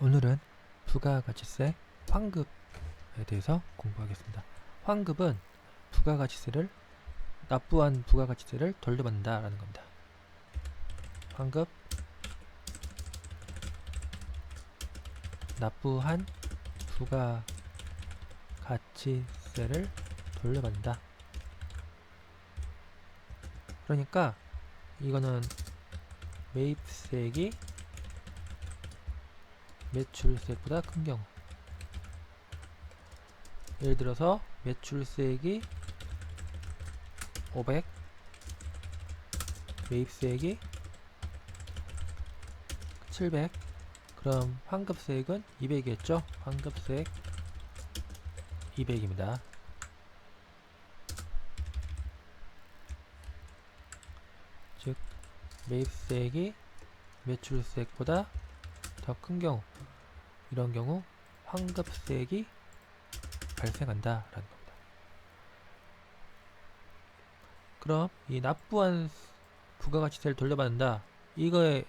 오늘은 부가가치세 환급에 대해서 공부하겠습니다. 환급은 부가가치세를 납부한 부가가치세를 돌려받는다 라는 겁니다. 환급 납부한 부가가치세를 돌려받는다. 그러니까 이거는 매입세액이 매출세액보다 큰 경우, 예를 들어서 매출세액이 500, 매입세액이 700, 그럼 환급세액은 200이겠죠? 환급세액 200입니다. 즉 매입세액이 매출세액보다 더 큰 경우, 이런 경우 환급세액이 발생한다 라는 겁니다. 그럼 이 납부한 부가가치세를 돌려받는다, 이거에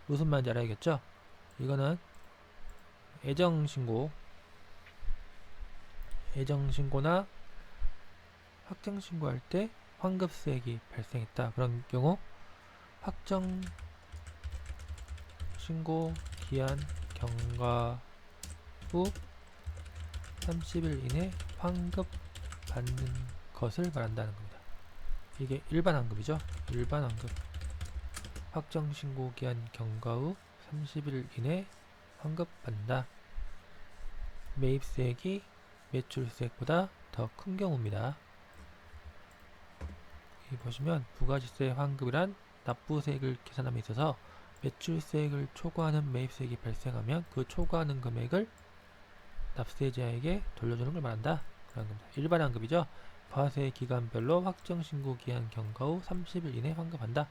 무슨 말인지 알아야겠죠? 이거는 애정신고나 확정신고할 때 환급세액이 발생했다, 그런 경우 확정신고 기한 경과 후 30일 이내 환급 받는 것을 말한다는 겁니다. 이게 일반 환급이죠. 일반 환급. 확정신고 기한 경과 후 30일 이내 환급 받는다. 매입세액이 매출세액보다 더 큰 경우입니다. 여기 보시면 부가가치세 환급이란 납부세액을 계산함에 있어서 매출세액을 초과하는 매입세액이 발생하면 그 초과하는 금액을 납세자에게 돌려주는 걸 말한다 그런 겁니다. 일반 환급이죠. 과세 기간별로 확정신고 기한 경과 후 30일 이내 환급한다.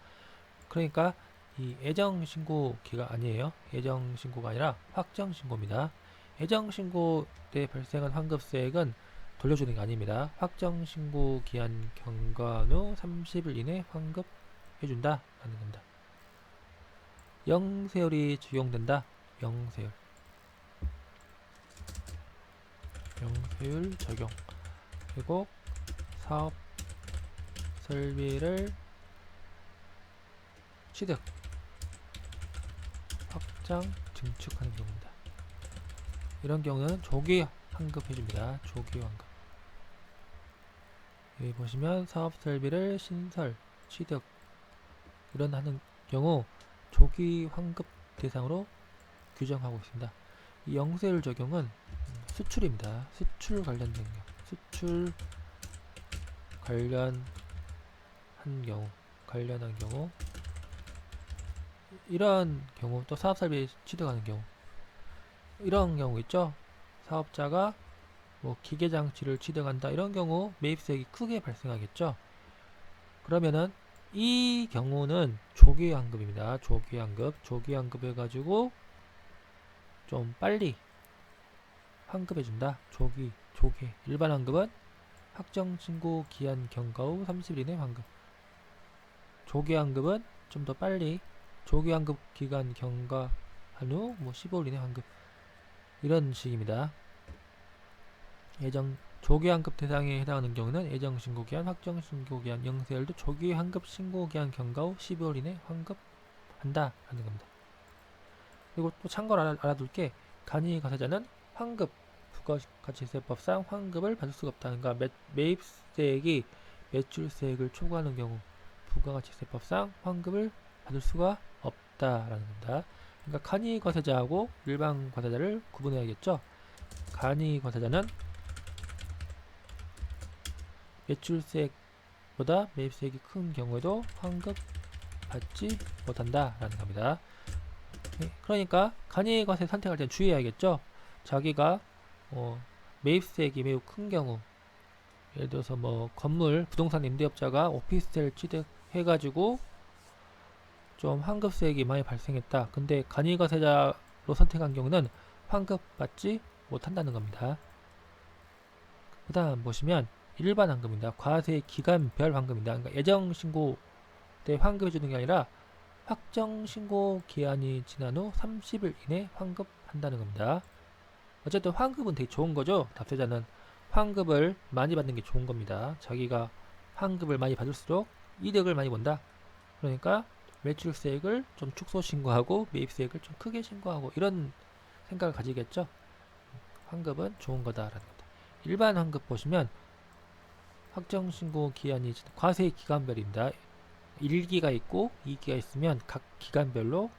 그러니까 이 애정신고 기가 아니에요. 애정신고가 아니라 확정신고입니다. 애정신고 때 발생한 환급세액은 돌려주는 게 아닙니다. 확정신고 기한 경과 후 30일 이내 환급해준다 라는 겁니다. 영세율이 적용된다. 영세율 적용. 그리고 사업 설비를 취득, 확장, 증축하는 경우입니다. 이런 경우는 조기 환급해줍니다. 조기 환급. 여기 보시면 사업 설비를 신설, 취득 이런 하는 경우 조기 환급 대상으로 규정하고 있습니다. 이 영세율 적용은 수출입니다. 수출 관련된 경우, 수출 관련한 경우, 이런 경우, 또 사업설비 취득하는 경우, 이런 경우 있죠. 사업자가 뭐 기계장치를 취득한다, 이런 경우 매입세액이 크게 발생하겠죠. 그러면은 이 경우는 조기환급입니다. 조기환급 해가지고 좀 빨리 환급해준다. 조기. 일반 환급은 확정신고 기한 경과 후 30일 이내 환급. 조기환급은 좀 더 빨리, 조기환급 기간 경과한 후 뭐 15일 이내 환급, 이런 식입니다. 조기환급 대상에 해당하는 경우는 애정신고기한, 확정신고기한, 영세율도 조기환급 신고기한 경과 후 15일 이내 환급한다 라는 겁니다. 그리고 또 참고로 알아둘 게, 간이가세자는 환급, 부가가치세법상 환급을 받을 수가 없다는 거. 매입세액이 매출세액을 초과하는 경우 부가가치세법상 환급을 받을 수가 없다라는 겁니다. 그러니까 간이과세자하고 일반 과세자를 구분해야겠죠. 간이과세자는 매출세액보다 매입세액이 큰 경우에도 환급받지 못한다 라는 겁니다. 그러니까 간이과세 선택할 때 주의해야겠죠. 자기가 매입세액이 매우 큰 경우, 예를 들어서 뭐 건물, 부동산 임대업자가 오피스텔 취득해가지고 좀 환급세액이 많이 발생했다. 근데 간이과세자로 선택한 경우는 환급받지 못한다는 겁니다. 그 다음 보시면 일반 환급입니다. 과세 기간별 환급입니다. 그러니까 예정신고 때 환급해주는 게 아니라 확정 신고 기한이 지난 후 30일 이내 환급한다는 겁니다. 어쨌든 환급은 되게 좋은 거죠. 납세자는 환급을 많이 받는 게 좋은 겁니다. 자기가 환급을 많이 받을수록 이득을 많이 본다. 그러니까 매출세액을 좀 축소 신고하고 매입세액을 좀 크게 신고하고 이런 생각을 가지겠죠. 환급은 좋은 거다라는 겁니다. 일반 환급 보시면 확정 신고 기한이 과세 기간별입니다. 1기가 있고 2기가 있으면 각 기간별로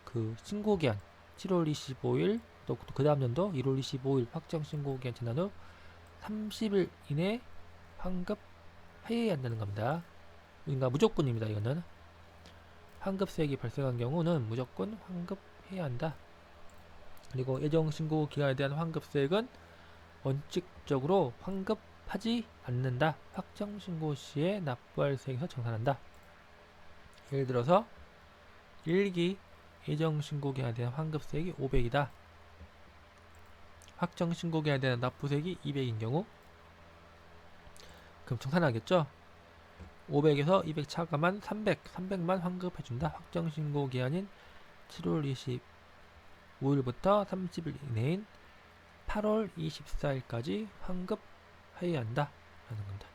그 신고 기한 7월 25일 또 그 다음 연도 1월 25일 확정 신고 기한 지난 후 30일 이내 환급해야 한다는 겁니다. 그러니까 무조건입니다. 이거는 환급세액이 발생한 경우는 무조건 환급해야 한다. 그리고 예정 신고 기간에 대한 환급세액은 원칙적으로 환급하지 않는다. 확정 신고 시에 납부할 세액에서 정산한다. 예를 들어서 1기 예정 신고 기간에 대한 환급세액이 500이다. 확정 신고 기간에 대한 납부세액이 200인 경우 그럼 정산하겠죠? 500에서 200 차감한 300만 환급해준다. 확정 신고 기한인 7월 25일부터 30일 이내인 8월 24일까지 환급해야 한다. 라는 겁니다.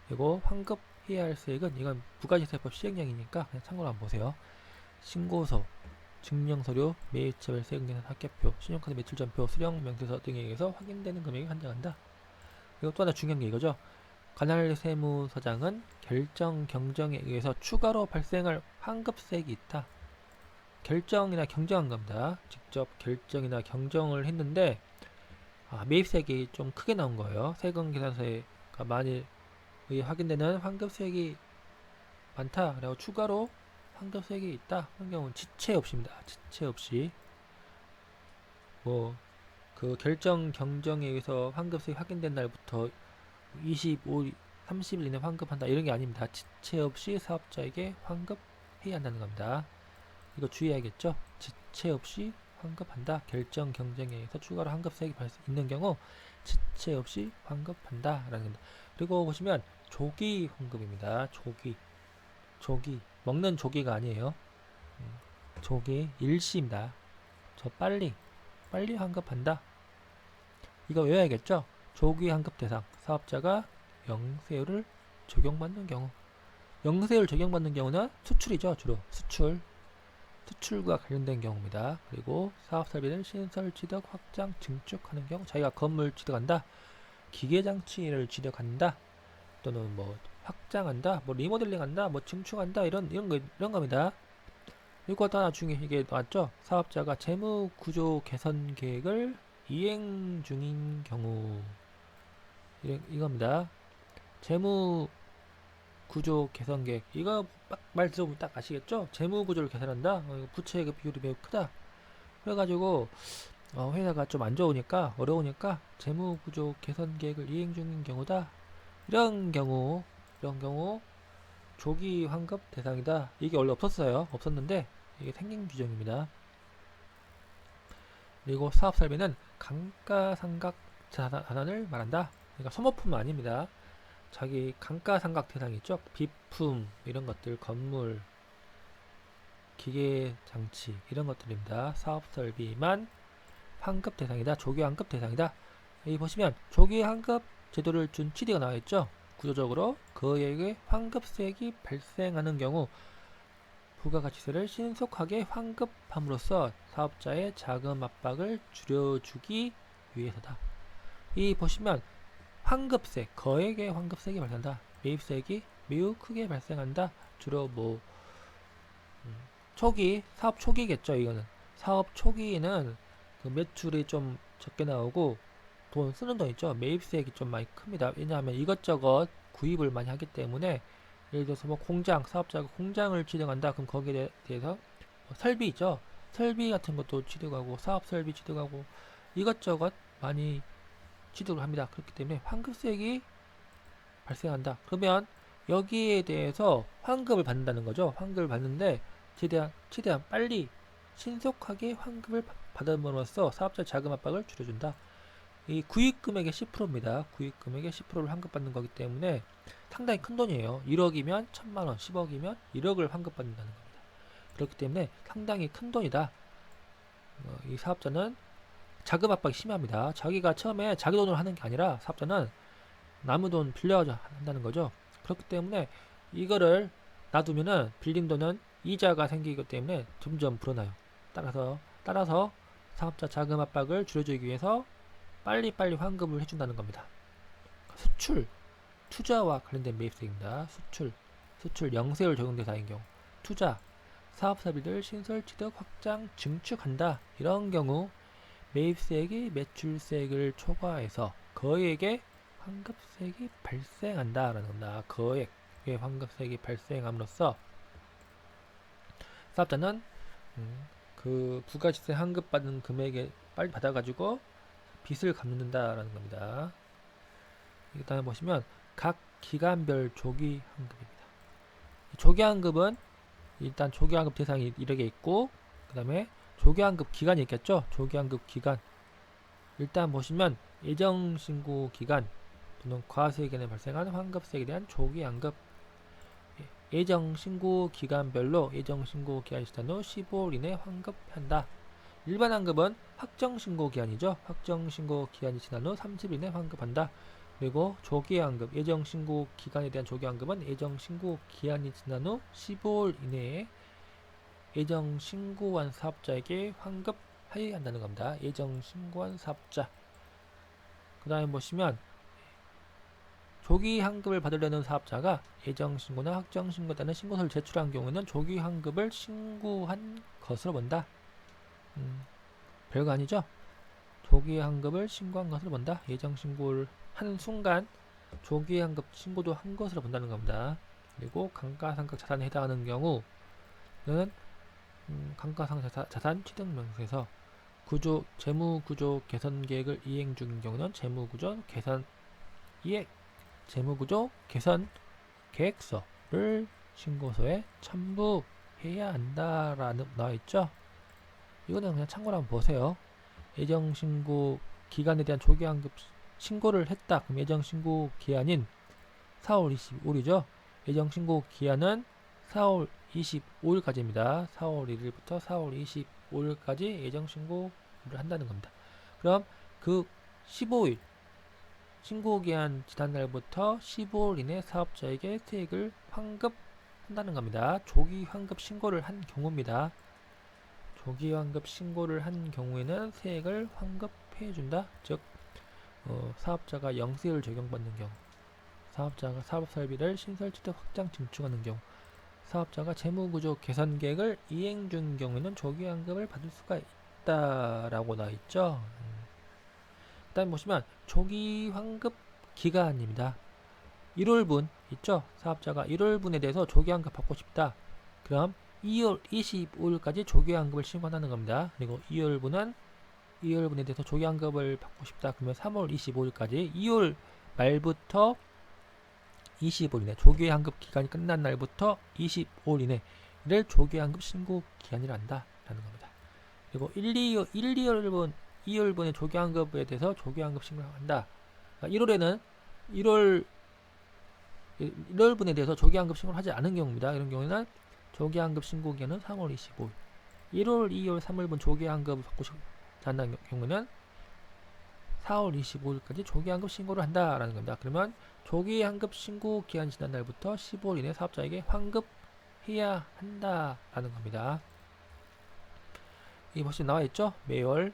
그리고 환급해야 할 세액은 이건 부가세법 시행령이니까 그냥 참고로 한번 보세요. 신고서, 증명서류, 매입처별 세금계산 합계표, 신용카드 매출전표, 수령 명세서 등에 의해서 확인되는 금액이 한정한다. 그리고 또 하나 중요한 게 이거죠. 관할 세무서장은 결정 경정에 의해서 추가로 발생할 환급세액이 있다. 결정이나 경정한 겁니다. 직접 결정이나 경정을 했는데 매입세액이 좀 크게 나온 거예요. 세금계산서가 만일 확인되는 환급세액이 많다라고 추가로 환급세액이 있다 그런 경우는 지체 없이입니다. 지체 없이 뭐 그 결정 경정에 의해서 환급세액이 확인된 날부터 25일 30일 이내 환급한다 이런 게 아닙니다. 지체 없이 사업자에게 환급해야 한다는 겁니다. 이거 주의해야겠죠. 지체 없이 환급한다. 결정 경쟁에 의해서 추가로 환급세액이 있는 경우 지체 없이 환급한다 라는 겁니다. 그리고 보시면 조기 환급입니다. 조기 먹는 조기가 아니에요. 조기 일시입니다. 저 빨리 환급한다. 이거 외워야겠죠. 조기 환급 대상 사업자가 영세율을 적용받는 경우 영세율 적용받는 경우는 수출이죠. 주로 수출과 관련된 경우입니다. 그리고 사업설비를 신설, 취득, 확장, 증축하는 경우 자기가 건물 취득한다. 기계장치를 취득한다. 또는 뭐 확장한다. 뭐 리모델링한다. 뭐 증축한다. 이런 겁니다. 그리고 또 하나 중에 이게 나왔죠. 사업자가 재무구조 개선 계획을 이행 중인 경우 이겁니다. 재무구조 개선 계획 이거 말 들어보면 딱 아시겠죠? 재무구조를 개선한다. 부채의 비율이 매우 크다. 그래가지고 회사가 좀 안 좋으니까 어려우니까 재무구조 개선 계획을 이행 중인 경우다. 이런 경우 조기 환급 대상이다. 이게 원래 없었는데 이게 생긴 규정입니다. 그리고 사업설비는 감가상각 자산을 말한다. 그러니까 소모품은 아닙니다. 자기 감가상각 대상이 있죠. 비품 이런 것들, 건물, 기계장치 이런 것들입니다. 사업설비만 환급 대상이다. 조기 환급 대상이다. 여기 보시면 조기 환급 제도를 준 취지가 나와 있죠. 구조적으로 그에게 환급세액이 발생하는 경우 부가가치세를 신속하게 환급함으로써 사업자의 자금 압박을 줄여주기 위해서다. 이 보시면 환급세, 거액의 환급세액이 발생한다. 매입세액이 매우 크게 발생한다. 주로 뭐 사업 초기겠죠. 이거는 사업 초기에는 그 매출이 좀 적게 나오고 돈 쓰는 돈 있죠. 매입세액이 좀 많이 큽니다. 왜냐하면 이것저것 구입을 많이 하기 때문에 예를 들어서 뭐 사업자가 공장을 취득한다. 그럼 거기에 대해서 설비 있죠. 설비 같은 것도 취득하고 사업 설비 취득하고 이것저것 많이 취득을 합니다. 그렇기 때문에 환급세액이 발생한다. 그러면 여기에 대해서 환급을 받는다는 거죠. 환급을 받는데 최대한 빨리 신속하게 환급을 받음으로써 사업자 자금 압박을 줄여준다. 이 구입금액의 10%입니다. 구입금액의 10%를 환급받는 거기 때문에 상당히 큰 돈이에요. 1억이면 1000만원, 10억이면 1억을 환급받는다는 겁니다. 그렇기 때문에 상당히 큰 돈이다. 이 사업자는 자금 압박이 심합니다. 자기가 처음에 자기 돈으로 하는 게 아니라 사업자는 남의 돈 빌려서 한다는 거죠. 그렇기 때문에 이거를 놔두면은 빌린 돈은 이자가 생기기 때문에 점점 불어나요. 따라서 사업자 자금 압박을 줄여주기 위해서 빨리빨리 환급을 해준다는 겁니다. 수출, 투자와 관련된 매입세입니다. 수출 영세율 적용 대상인 경우, 투자, 사업사비를 신설, 취득, 확장, 증축한다. 이런 경우 매입세액이 매출세액을 초과해서 거액의 환급세액이 발생한다라는 겁니다. 거액의 환급세액이 발생함으로써 사업자는 그 부가시세 환급받은 금액에 빨리 받아가지고 빚을 갚는다라는 겁니다. 그 다음에 보시면 각 기간별 조기환급입니다. 조기환급은 일단 조기환급 대상이 이렇게 있고, 그 다음에 조기환급 기간이 있겠죠. 조기환급 기간 일단 보시면 예정신고 기간 또는 과세기간에 발생한 환급세액에 대한 조기환급, 예정신고 기간별로 예정신고 기간이 지난 후 15일 이내 환급한다. 일반 환급은 확정신고 기한이죠. 확정신고 기한이 지난 후 30일 이내 환급한다. 그리고 조기환급, 예정신고 기간에 대한 조기환급은 예정신고 기한이 지난 후 15일 이내에 예정신고한 사업자에게 환급하여야 한다는 겁니다. 예정신고한 사업자. 그 다음에 보시면 조기환급을 받으려는 사업자가 예정신고나 확정신고에 따른 신고서를 제출한 경우에는 조기환급을 신고한 것으로 본다. 별거 아니죠? 조기환급을 신고한 것으로 본다. 예정신고를 한 순간 조기환급 신고도 한 것으로 본다는 겁니다. 그리고 감가상각 자산에 해당하는 경우는 감가상각 자산 취득 명세서 재무구조 개선 계획을 이행 중인 경우는 재무구조 개선 계획서를 신고서에 첨부해야 한다라는 나와있죠. 이거는 그냥 참고로 한번 보세요. 예정신고 기간에 대한 조기환급 신고를 했다. 그럼 예정신고 기한인 4월 25일이죠. 예정신고 기한은 4월 25일까지입니다. 4월 1일부터 4월 25일까지 예정신고를 한다는 겁니다. 그럼 그 15일 신고기한 지난 날부터 15일 이내 사업자에게 세액을 환급한다는 겁니다. 조기환급 신고를 한 경우입니다. 조기환급 신고를 한 경우에는 세액을 환급해준다. 즉 사업자가 영세율 적용받는 경우, 사업자가 사업설비를 신설, 취득, 확장, 증축하는 경우, 사업자가 재무구조 개선 계획을 이행 중인 경우에는 조기환급을 받을 수가 있다라고 나와 있죠. 일단 보시면 조기환급 기간입니다. 1월분 있죠. 사업자가 1월분에 대해서 조기환급 받고 싶다. 그럼 2월 25일까지 조기환급을 신고하는 겁니다. 그리고 2월분에 대해서 조기환급을 받고 싶다. 그러면 3월 25일까지 2월 말부터 25일 이내 조기환급 기간이 끝난 날부터 25일 이내를 조기환급 신고 기한이라 한다라는 겁니다. 그리고 2월분의 조기환급에 대해서 조기환급 신고를 한다. 1월분에 대해서 조기환급 신고를 하지 않은 경우입니다. 이런 경우에는 조기환급 신고 기한은 3월 25일. 1월, 2월, 3월분 조기환급을 받고 싶지 않는 경우는 4월 25일까지 조기환급 신고를 한다라는 겁니다. 그러면 조기환급 신고 기한 지난 날부터 15일 이내 사업자에게 환급해야 한다라는 겁니다. 이 벌써 나와 있죠? 매월,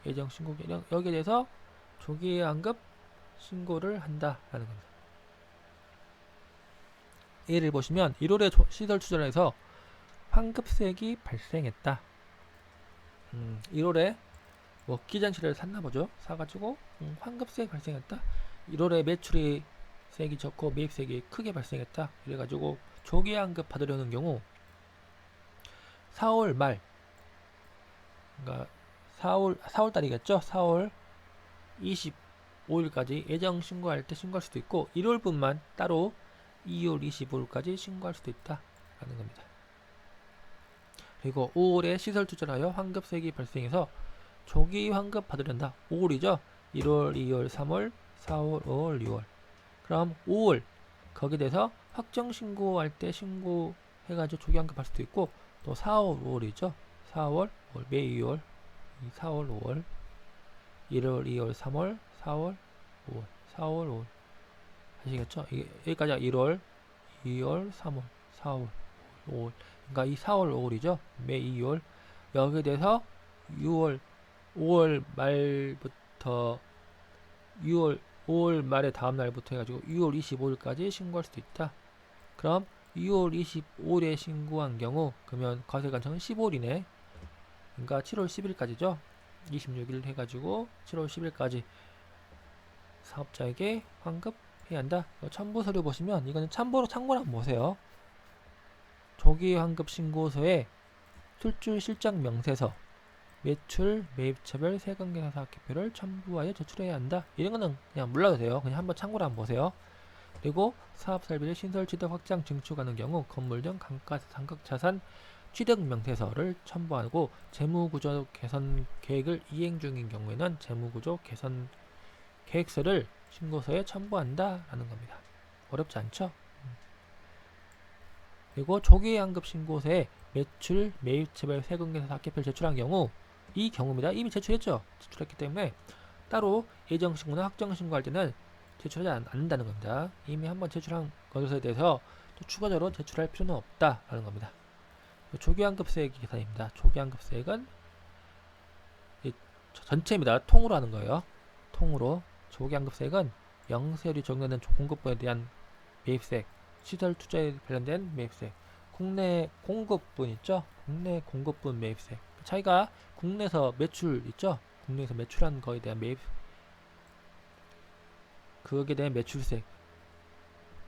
예정 신고 기한 여기에 대해서 조기환급 신고를 한다라는 겁니다. 예를 보시면 1월에 시설 투자에서 환급세액이 발생했다. 1월에 뭐 기장치를 샀나보죠. 사가지고 환급세액 발생했다. 1월에 매출이 세액이 적고 매입세액이 크게 발생했다. 그래가지고 조기환급 받으려는 경우 4월 말, 그러니까 4월 달이겠죠. 4월 25일까지 예정 신고할 때 신고할 수도 있고 1월분만 따로 2월 25일까지 신고할 수도 있다 라는 겁니다. 그리고 5월에 시설 투자를 하여 환급세액이 발생해서 조기 환급 받으련다. 5월이죠. 1월, 2월, 3월, 4월, 5월, 6월. 그럼 5월 거기에 대해서 확정 신고할 때 신고해야 해가지고 조기 환급할 수도 있고, 또 4월, 5월이죠. 4월, 5월, 매 2월, 4월, 5월, 1월, 2월, 3월, 4월, 5월, 4월, 5월. 아시겠죠? 여기까지가 1월, 2월, 3월, 4월, 5월. 그러니까 이 4월, 5월이죠. 매 2월. 여기에 대해서 6월, 5월 말부터 5월 말에 다음 날부터 해가지고 6월 25일까지 신고할 수도 있다. 그럼 6월 25일에 신고한 경우, 그러면 과세관청은 15일이네. 그러니까 7월 10일까지죠. 26일 해가지고 7월 10일까지 사업자에게 환급해야 한다. 첨부 서류 보시면 이거는 참고로 한번 보세요. 조기 환급 신고서에 출줄 실적 명세서, 매출, 매입처별, 세금계산 사학기표를 첨부하여 제출해야 한다. 이런 거는 그냥 몰라도 돼요. 그냥 한번 참고로 한번 보세요. 그리고 사업설비를 신설 취득 확장 증축하는 경우 건물 등 감가상각자산 취득 명세서를 첨부하고, 재무구조 개선 계획을 이행 중인 경우에는 재무구조 개선 계획서를 신고서에 첨부한다 라는 겁니다. 어렵지 않죠? 그리고 조기 환급 신고서에 매출, 매입처별, 세금계산 사학기표를 제출한 경우, 이 경우입니다. 이미 제출했죠. 제출했기 때문에 따로 예정신고나 확정신고할 때는 제출하지 않는다는 겁니다. 이미 한번 제출한 것에 대해서 또 추가적으로 제출할 필요는 없다라는 겁니다. 조기환급세액 계산입니다. 조기환급세액은 전체입니다. 통으로 하는 거예요. 통으로. 조기환급세액은 영세율이 적용되는 공급분에 대한 매입세액, 시설 투자에 관련된 매입세액, 국내 공급분 있죠? 국내 공급분 매입세액. 차이가 국내에서 매출 있죠? 국내에서 매출한 거에 대한 매입, 그거에 대한 매출세,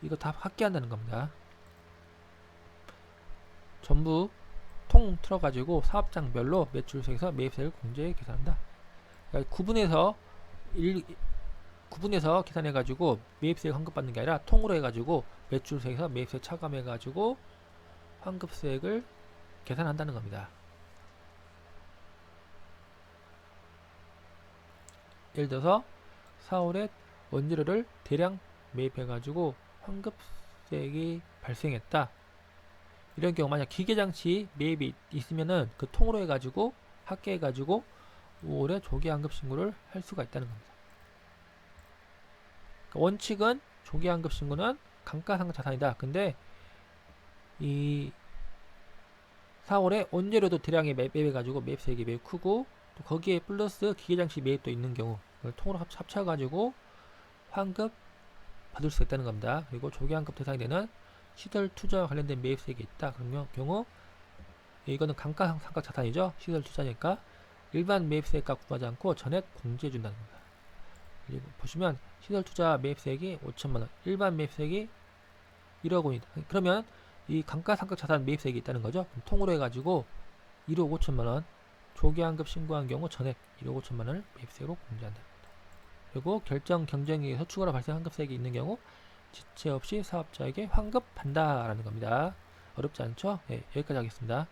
이거 다 합계한다는 겁니다. 전부 통 틀어가지고 사업장별로 매출세에서 매입세를 공제 계산한다. 그러니까 구분해서 계산해가지고 매입세액 환급받는 게 아니라 통으로 해가지고 매출세에서 매입세 차감해가지고 환급세액을 계산한다는 겁니다. 예를 들어서 4월에 원재료를 대량 매입해가지고 환급세액이 발생했다. 이런 경우 만약 기계장치 매입이 있으면은 그 통으로 해가지고 합계해가지고 5월에 조기 환급 신고를 할 수가 있다는 겁니다. 그러니까 원칙은 조기 환급 신고는 감가상각 자산이다. 근데 이 4월에 원재료도 대량에 매입해가지고 매입세액이 매우 크고, 또 거기에 플러스 기계장치 매입도 있는 경우 통으로 합쳐가지고 환급 받을 수 있다는 겁니다. 그리고 조기 환급 대상이 되는 시설 투자와 관련된 매입세액이 있다. 그러면 경우 이거는 감가상각 자산이죠. 시설 투자니까 일반 매입세액과 구분하지 않고 전액 공제해 준다는 겁니다. 그리고 보시면 시설 투자 매입세액이 5천만원, 일반 매입세액이 1억 원이다. 그러면 이 감가상각 자산 매입세액이 있다는 거죠. 통으로 해가지고 1억 5천만원, 조기 환급 신고한 경우 전액 1억 5천만원을 매입세액으로 공제한다. 그리고 결정 경쟁에 의해서 추가로 발생 환급세액이 있는 경우 지체 없이 사업자에게 환급한다라는 겁니다. 어렵지 않죠? 네, 여기까지 하겠습니다.